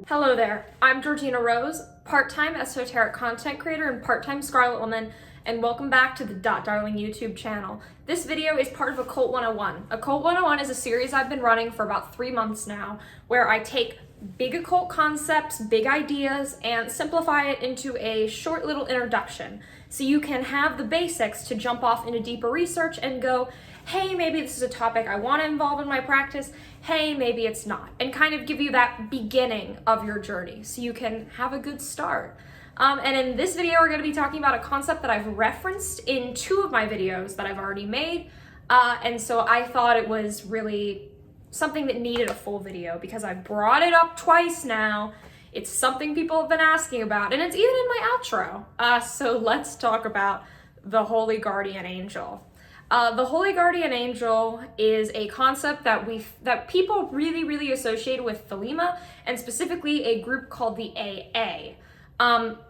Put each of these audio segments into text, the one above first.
Hello there, I'm Georgina Rose, part-time esoteric content creator and part-time Scarlet Woman, and welcome back to the Darling YouTube channel. This video is part of Occult 101. Occult 101 is a series I've been running for about 3 months now, where I take big occult concepts, big ideas, and simplify it into a short little introduction. So you can have the basics to jump off into deeper research and go, hey, maybe this is a topic I want to involve in my practice, hey, maybe it's not, and kind of give you that beginning of your journey so you can have a good start. And in this video, we're going to be talking about a concept that I've referenced in 2 of my videos that I've already made, and so I thought it was really something that needed a full video because I brought it up twice now. It's something people have been asking about, and it's even in my outro. So let's talk about the Holy Guardian Angel. The Holy Guardian Angel is a concept that people really associate with Thelema, and specifically a group called the AA.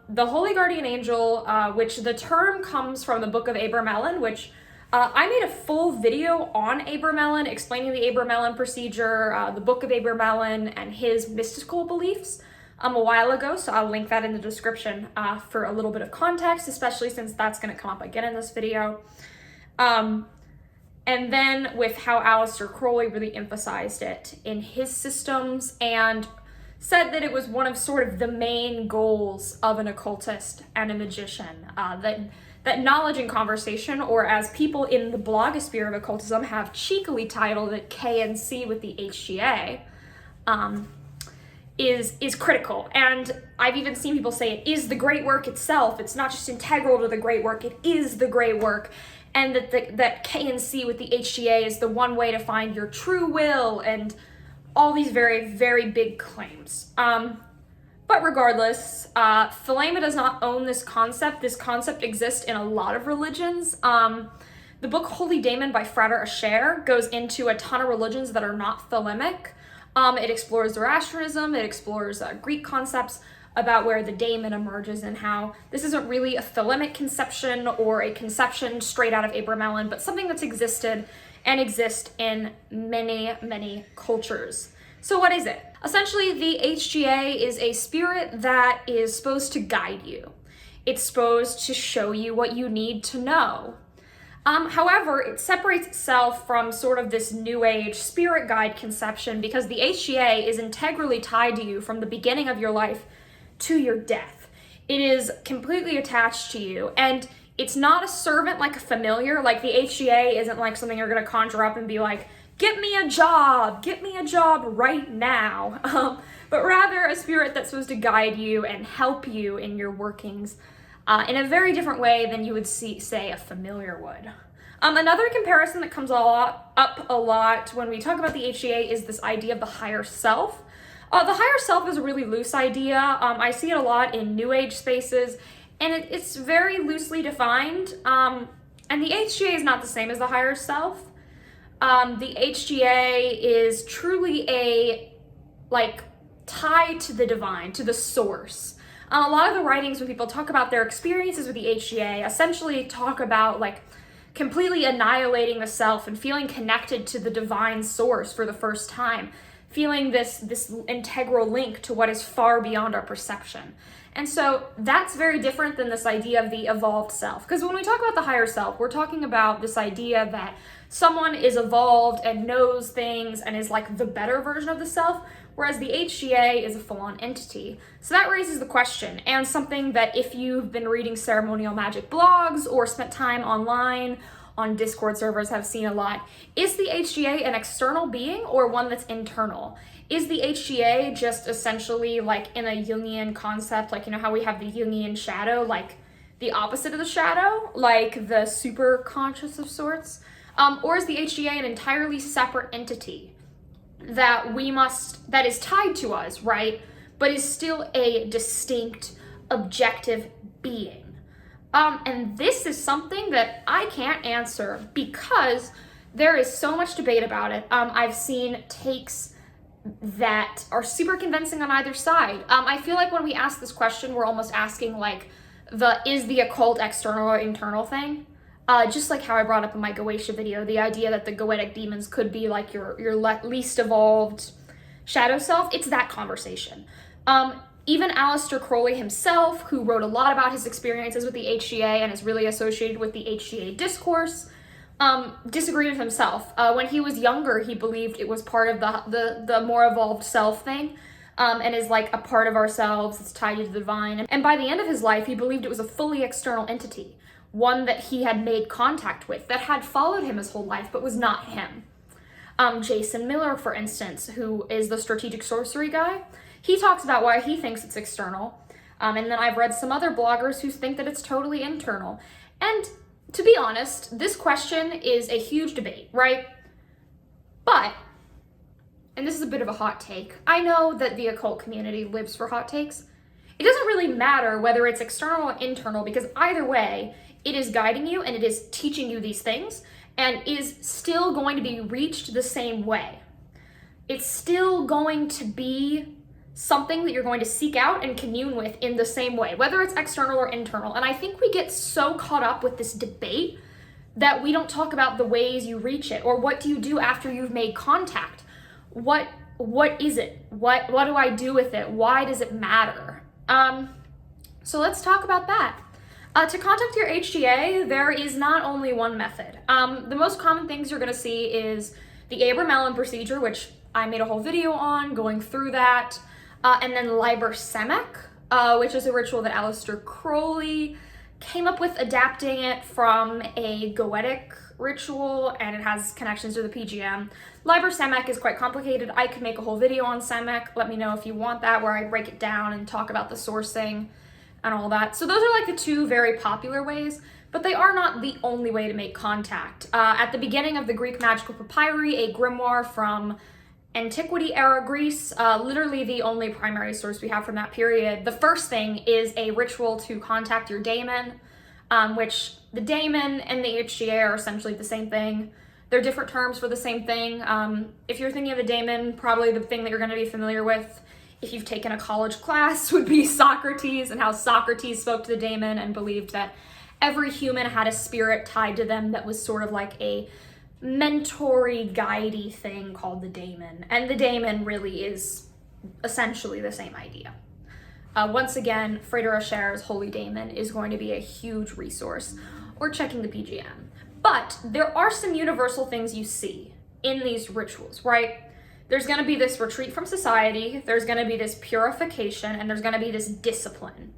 The Holy Guardian Angel, which the term comes from the book of Abramelin, which I made a full video on Abramelin, explaining the Abramelin procedure, the book of Abramelin, and his mystical beliefs a while ago, so I'll link that in the description for a little bit of context, especially since that's going to come up again in this video. And then with how Aleister Crowley really emphasized it in his systems and said that it was one of sort of the main goals of an occultist and a magician, that knowledge and conversation, or as people in the blogosphere of occultism have cheekily titled it KNC with the HGA, is critical. And I've even seen people say it is the great work itself. It's not just integral to the great work, it is the great work. And that KNC with the HGA is the one way to find your true will, and all these very big claims. But regardless, Thelema does not own this concept. This concept exists in a lot of religions. The book Holy Daimon by Frater goes into a ton of religions that are not Thelemic. It explores Zoroastrianism, it explores Greek concepts about where the daemon emerges and how this isn't really a Thelemic conception or a conception straight out of Abramelin, but something that's existed and exists in many cultures. So what is it? Essentially, the HGA is a spirit that is supposed to guide you. It's supposed to show you what you need to know. However, it separates itself from sort of this new age spirit guide conception because the HGA is integrally tied to you from the beginning of your life to your death. It is completely attached to you, and it's not a servant like a familiar. Like the HGA isn't like something you're going to conjure up and be like, get me a job right now. But rather a spirit that's supposed to guide you and help you in your workings in a very different way than you would say a familiar would. Another comparison that comes up a lot when we talk about the HGA is this idea of the higher self. The higher self is a really loose idea. I see it a lot in New Age spaces, and it's very loosely defined. And the HGA is not the same as the higher self. The HGA is truly tied to the divine, to the source. A lot of the writings when people talk about their experiences with the HGA essentially talk about completely annihilating the self and feeling connected to the divine source for the first time, feeling this integral link to what is far beyond our perception. And so that's very different than this idea of the evolved self. Because when we talk about the higher self, we're talking about this idea that someone is evolved and knows things and is like the better version of the self, whereas the HGA is a full-on entity. So that raises the question, and something that if you've been reading Ceremonial Magick blogs or spent time online on Discord servers have seen a lot, is the HGA an external being or one that's internal? Is the HGA just essentially in a Jungian concept, how we have the Jungian shadow, the opposite of the shadow, the super conscious of sorts? Or is the HGA an entirely separate entity that is tied to us, right? But is still a distinct, objective being? And this is something that I can't answer because there is so much debate about it. I've seen takes that are super convincing on either side. I feel like when we ask this question, we're almost asking is the occult external or internal thing? Just like how I brought up in my Goetia video, the idea that the goetic demons could be your least evolved shadow self. It's that conversation. Even Aleister Crowley himself, who wrote a lot about his experiences with the HGA and is really associated with the HGA discourse, disagreed with himself. When he was younger, he believed it was part of the more evolved self thing, and is like a part of ourselves, it's tied to the divine. And by the end of his life, he believed it was a fully external entity, one that he had made contact with, that had followed him his whole life, but was not him. Jason Miller, for instance, who is the strategic sorcery guy, he talks about why he thinks it's external. And then I've read some other bloggers who think that it's totally internal. And to be honest, this question is a huge debate, right? But, and this is a bit of a hot take, I know that the occult community lives for hot takes. It doesn't really matter whether it's external or internal, because either way, it is guiding you and it is teaching you these things and is still going to be reached the same way. It's still going to be something that you're going to seek out and commune with in the same way, whether it's external or internal. And I think we get so caught up with this debate that we don't talk about the ways you reach it, or what do you do after you've made contact? What is it? What do I do with it? Why does it matter? So let's talk about that. To contact your HGA, there is not only one method. The most common things you're gonna see is the Abramelin procedure, which I made a whole video on going through that. And then Liber Samekh, which is a ritual that Aleister Crowley came up with, adapting it from a Goetic ritual, and it has connections to the PGM. Liber Samekh is quite complicated. I could make a whole video on Samekh. Let me know if you want that, where I break it down and talk about the sourcing and all that. So those are like the two very popular ways, but they are not the only way to make contact. At the beginning of the Greek magical papyri, a grimoire from Antiquity era Greece, literally the only primary source we have from that period, the first thing is a ritual to contact your daemon, which the daemon and the HGA are essentially the same thing. They're different terms for the same thing. If you're thinking of a daemon, probably the thing that you're going to be familiar with, if you've taken a college class, would be Socrates, and how Socrates spoke to the daemon and believed that every human had a spirit tied to them that was sort of like a mentory, guidey thing called the daemon. And the daemon really is essentially the same idea. Once again, Frater's Holy Daemon is going to be a huge resource, or checking the PGM. But there are some universal things you see in these rituals, right? There's going to be this retreat from society, there's going to be this purification, and there's going to be this discipline.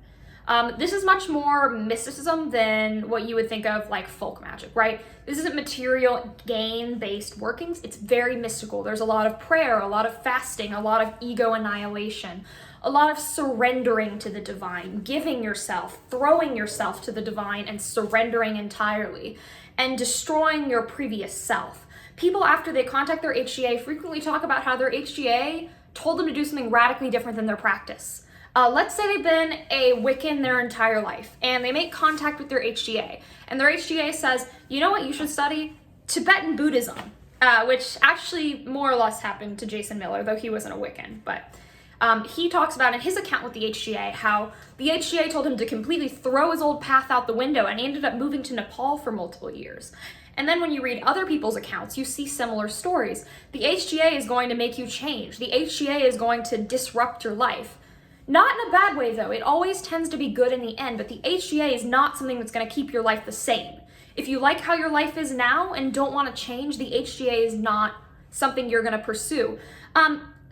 This is much more mysticism than what you would think of like folk magic, right? This isn't material gain-based workings, it's very mystical. There's a lot of prayer, a lot of fasting, a lot of ego annihilation, a lot of surrendering to the divine, giving yourself, throwing yourself to the divine and surrendering entirely, and destroying your previous self. People, after they contact their HGA, frequently talk about how their HGA told them to do something radically different than their practice. Let's say they've been a Wiccan their entire life, and they make contact with their HGA, and their HGA says, you know what you should study? Tibetan Buddhism, which actually more or less happened to Jason Miller, though he wasn't a Wiccan, but he talks about in his account with the HGA how the HGA told him to completely throw his old path out the window, and he ended up moving to Nepal for multiple years. And then when you read other people's accounts, you see similar stories. The HGA is going to make you change. The HGA is going to disrupt your life. Not in a bad way, though. It always tends to be good in the end, but the HGA is not something that's going to keep your life the same. If you like how your life is now and don't want to change, the HGA is not something you're going to pursue.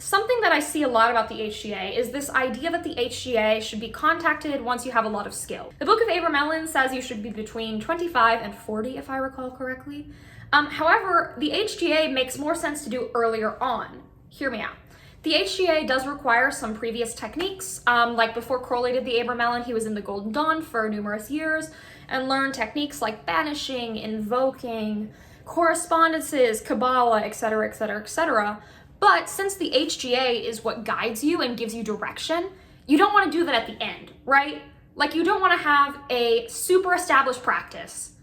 Something that I see a lot about the HGA is this idea that the HGA should be contacted once you have a lot of skill. The Book of Abramelin says you should be between 25 and 40, if I recall correctly. However, the HGA makes more sense to do earlier on. Hear me out. The HGA does require some previous techniques. Like before Crowley did the Abramelin, he was in the Golden Dawn for numerous years and learned techniques like banishing, invoking, correspondences, Kabbalah, etc., etc., etc. But since the HGA is what guides you and gives you direction, you don't want to do that at the end, right? Like you don't want to have a super established practice,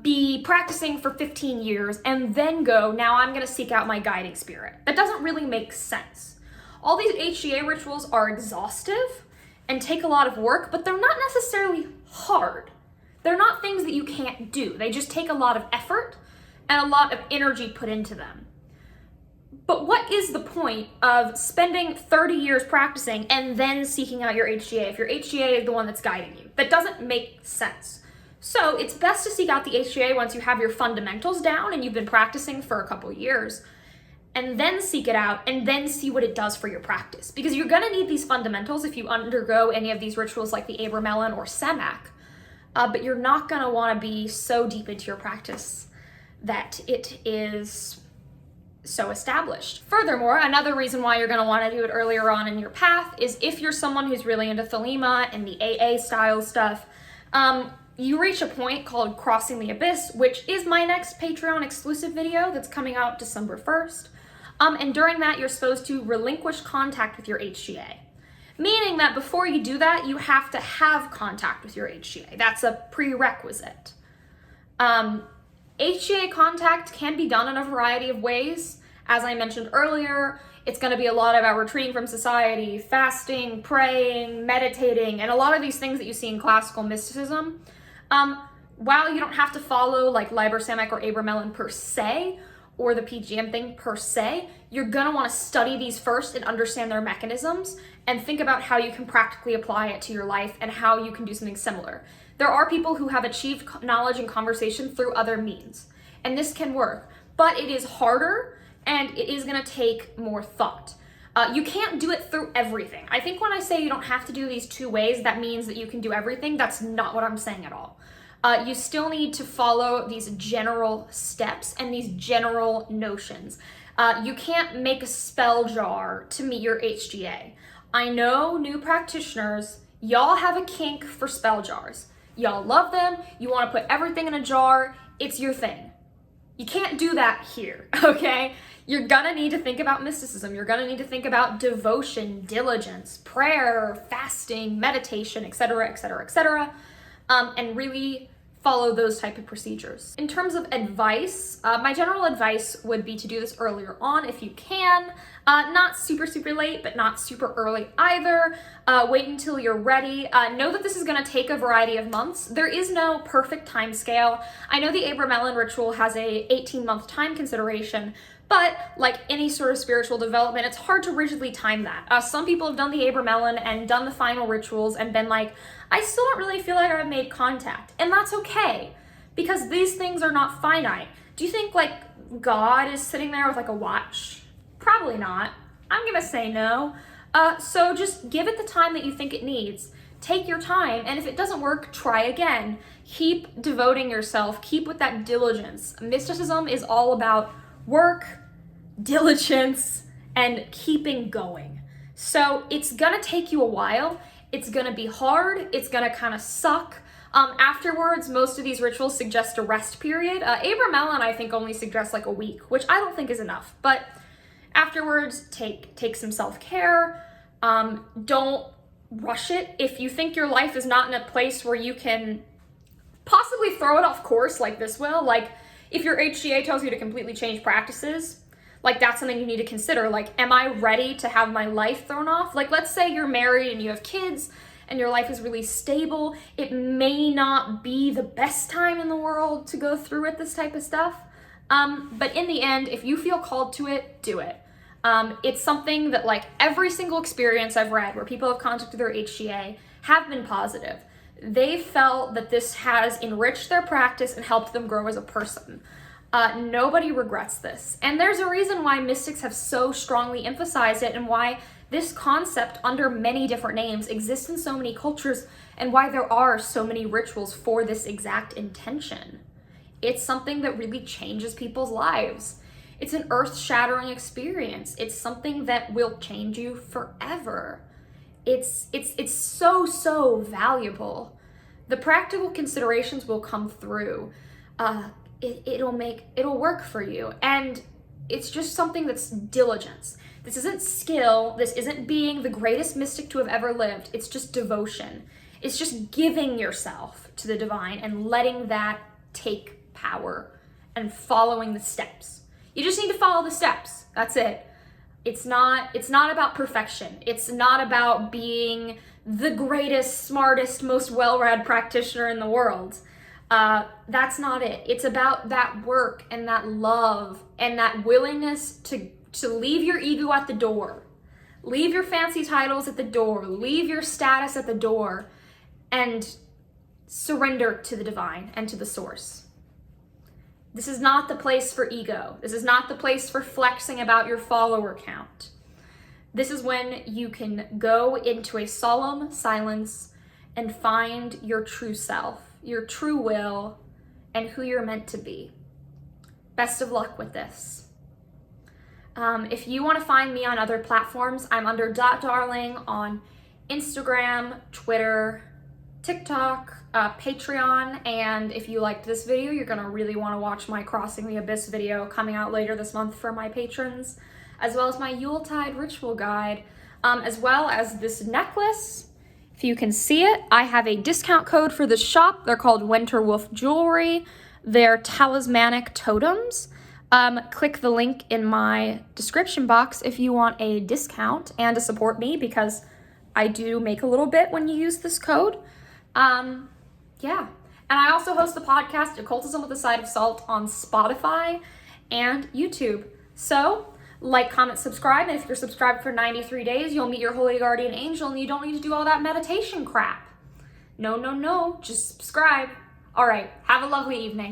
be practicing for 15 years and then go, now I'm going to seek out my guiding spirit. That doesn't really make sense. All these HGA rituals are exhaustive and take a lot of work, but they're not necessarily hard. They're not things that you can't do. They just take a lot of effort and a lot of energy put into them. But what is the point of spending 30 years practicing and then seeking out your HGA if your HGA is the one that's guiding you? That doesn't make sense. So it's best to seek out the HGA once you have your fundamentals down and you've been practicing for a couple years, and then seek it out and then see what it does for your practice. Because you're gonna need these fundamentals if you undergo any of these rituals like the Abramelin or Samekh, but you're not gonna wanna be so deep into your practice that it is so established. Furthermore, another reason why you're gonna wanna do it earlier on in your path is if you're someone who's really into Thelema and the AA style stuff, you reach a point called Crossing the Abyss, which is my next Patreon exclusive video that's coming out December 1st. And during that, you're supposed to relinquish contact with your HGA. Meaning that before you do that, you have to have contact with your HGA. That's a prerequisite. HGA contact can be done in a variety of ways. As I mentioned earlier, it's going to be a lot about retreating from society, fasting, praying, meditating, and a lot of these things that you see in classical mysticism. While you don't have to follow like Liber, Samekh, or Abramelin per se, or the PGM thing per se, you're going to want to study these first and understand their mechanisms and think about how you can practically apply it to your life and how you can do something similar. There are people who have achieved knowledge and conversation through other means, and this can work, but it is harder and it is going to take more thought. You can't do it through everything. I think when I say you don't have to do these two ways, that means that you can do everything. That's not what I'm saying at all. You still need to follow these general steps and these general notions. You can't make a spell jar to meet your HGA. I know new practitioners, y'all have a kink for spell jars. Y'all love them, you want to put everything in a jar, it's your thing. You can't do that here, okay? You're gonna need to think about mysticism. You're gonna need to think about devotion, diligence, prayer, fasting, meditation, etc., etc., etc., and really follow those type of procedures. In terms of advice, my general advice would be to do this earlier on if you can. Not super, super late, but not super early either. Wait until you're ready. Know that this is gonna take a variety of months. There is no perfect time scale. I know the Abramelin ritual has a 18-month time consideration, but like any sort of spiritual development, it's hard to rigidly time that. Some people have done the Abramelin and done the final rituals and been like, I still don't really feel like I've made contact. And that's okay, because these things are not finite. Do you think like God is sitting there with like a watch? Probably not. I'm gonna say no. So just give it the time that you think it needs. Take your time, and if it doesn't work, try again. Keep devoting yourself, keep with that diligence. Mysticism is all about work, diligence, and keeping going. So it's gonna take you a while. It's gonna be hard. It's gonna kind of suck. Afterwards, most of these rituals suggest a rest period. Abramelin, I think, only suggests like a week, which I don't think is enough. But afterwards, take some self-care. Don't rush it. If you think your life is not in a place where you can possibly throw it off course like this will, like if your HGA tells you to completely change practices, like that's something you need to consider. Like, am I ready to have my life thrown off? Like, let's say you're married and you have kids and your life is really stable. It may not be the best time in the world to go through with this type of stuff. But in the end, if you feel called to it, do it. It's something that like every single experience I've read where people have contacted their HGA have been positive. They felt that this has enriched their practice and helped them grow as a person. Nobody regrets this. And there's a reason why mystics have so strongly emphasized it and why this concept under many different names exists in so many cultures and why there are so many rituals for this exact intention. It's something that really changes people's lives. It's an earth-shattering experience. It's something that will change you forever. It's so valuable. The practical considerations will come through. It'll work for you. And it's just something that's diligence. This isn't skill. This isn't being the greatest mystic to have ever lived. It's just devotion. It's just giving yourself to the divine and letting that take power and following the steps. You just need to follow the steps. That's it. It's not about perfection. It's not about being the greatest, smartest, most well-read practitioner in the world. That's not it. It's about that work and that love and that willingness to leave your ego at the door. Leave your fancy titles at the door. Leave your status at the door and surrender to the divine and to the source. This is not the place for ego. This is not the place for flexing about your follower count. This is when you can go into a solemn silence and find your true self, your true will, and who you're meant to be. Best of luck with this. If you want to find me on other platforms, I'm under .darling on Instagram, Twitter, TikTok, Patreon, and if you liked this video, you're gonna really want to watch my Crossing the Abyss video coming out later this month for my patrons, as well as my Yuletide ritual guide, as well as this necklace. If you can see it, I have a discount code for the shop. They're called WINTERWOLF Jewelry. They're talismanic totems. Click the link in my description box if you want a discount and to support me, because I do make a little bit when you use this code. Yeah. And I also host the podcast Occultism with a Side of Salt on Spotify and YouTube. So, like, comment, subscribe, and if you're subscribed for 93 days, you'll meet your holy guardian angel, and you don't need to do all that meditation crap. No, just subscribe. All right, have a lovely evening.